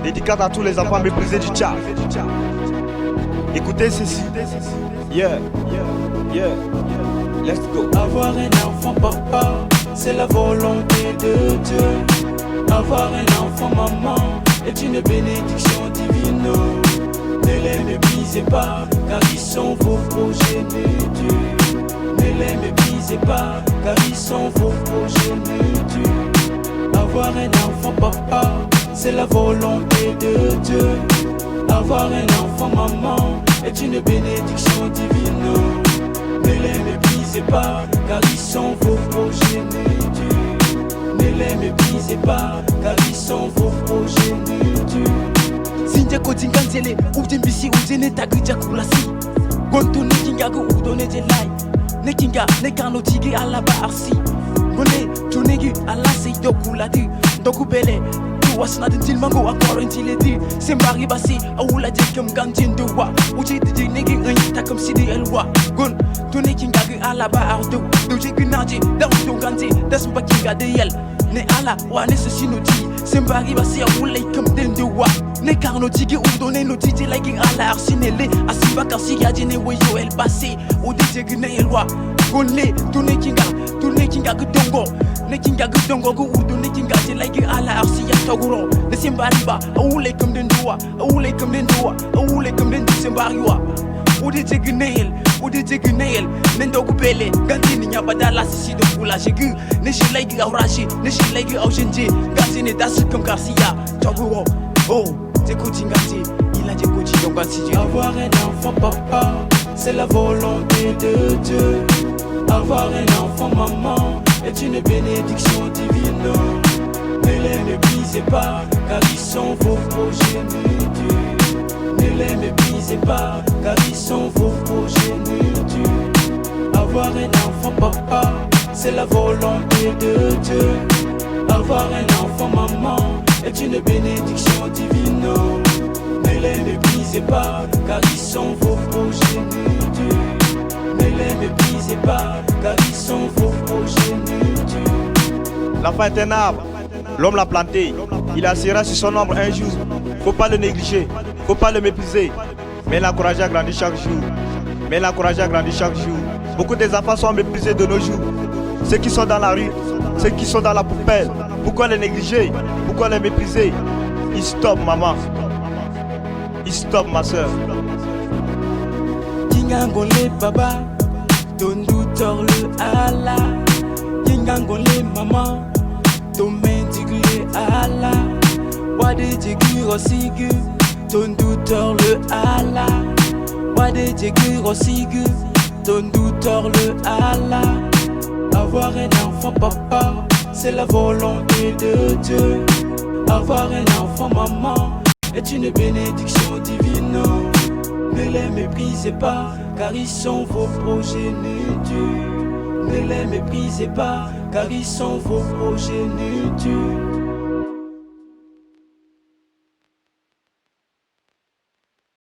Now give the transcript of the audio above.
Dédicace à tous les enfants méprisés du Tchad. Écoutez ceci. Yeah, let's go. Avoir un enfant papa, c'est la volonté de Dieu. Avoir un enfant maman est une bénédiction divine. Ne les méprisez pas, car ils sont vos progénitures. Ne les méprisez pas, car ils sont vos progénitures. Avoir un enfant papa, c'est la volonté de Dieu. Avoir un enfant maman est une bénédiction divine. Ne les méprisez pas, car ils sont vos progénitures. Ne les méprisez pas, car ils sont vos progénitures. Sinja kotinga nzele udimbisi udine tagija kulasi gonto nekinga go udone jelai nekinga nekano tigi alaba arsi gone tunegi alase dokulati dokubele wasna din tilmango akoro intiledi sembari basi awula jekem gantin duwa uji di negi ngi takam sidi elwa gon tunekinga go alaba ardo doji ginaji dawo ganti dasmba kinga de yel ne ala wa ne se sinoti sembari basi awula kam den duwa ne karno tigi udone no tigi like ala arsinele asiba kasi yadine weyo el basi udije gine elwa gonne tunekinga go dongo nekinga go dongo go udone kinga je like ala arsiya toguro ne sembari ba awula kam den duwa awula kam den duwa awula kam den sembari wa udije gine nendo kubele gantini nyabadala sisi do kula jegu ne shilegi aurashi ne shilegi aujenje gantini dasu comme garcia toguro oh c'est Kotingati, il a dit Kotingati. Avoir un enfant papa, c'est la volonté de Dieu. Avoir un enfant maman est une bénédiction divine. Ne les méprisez pas, car ils sont vos progénitures. Ne les méprisez pas, car ils sont vos progénitures. Avoir un enfant papa, c'est la volonté de Dieu. Avoir un enfant maman est une bénédiction divine. Ne les méprisez pas, car ils sont vos progénitures. Ne les méprisez pas, car ils sont vos progénitures. L'enfant est un arbre, l'homme l'a planté. Il assurera sur son ombre un jour. Faut pas le négliger, faut pas le mépriser, mais l'encourager à grandir chaque jour. Beaucoup des enfants sont méprisés de nos jours. Ceux qui sont dans la rue, ceux qui sont dans la poubelle. Pourquoi les négliger? Pourquoi les mépriser? Il stop maman. Il stop ma soeur. Kingangole baba, ton douteur le ala. Kingangole maman, ton mendigue ala. Wade jegi rosigu, ton douteur le ala. Wade jegi rosigu, ton douteur le ala. Avoir un enfant papa, c'est la volonté de Dieu. Avoir un enfant maman est une bénédiction divine. Ne les méprisez pas, car ils sont vos progénitures. Ne les méprisez pas, car ils sont vos progénitures.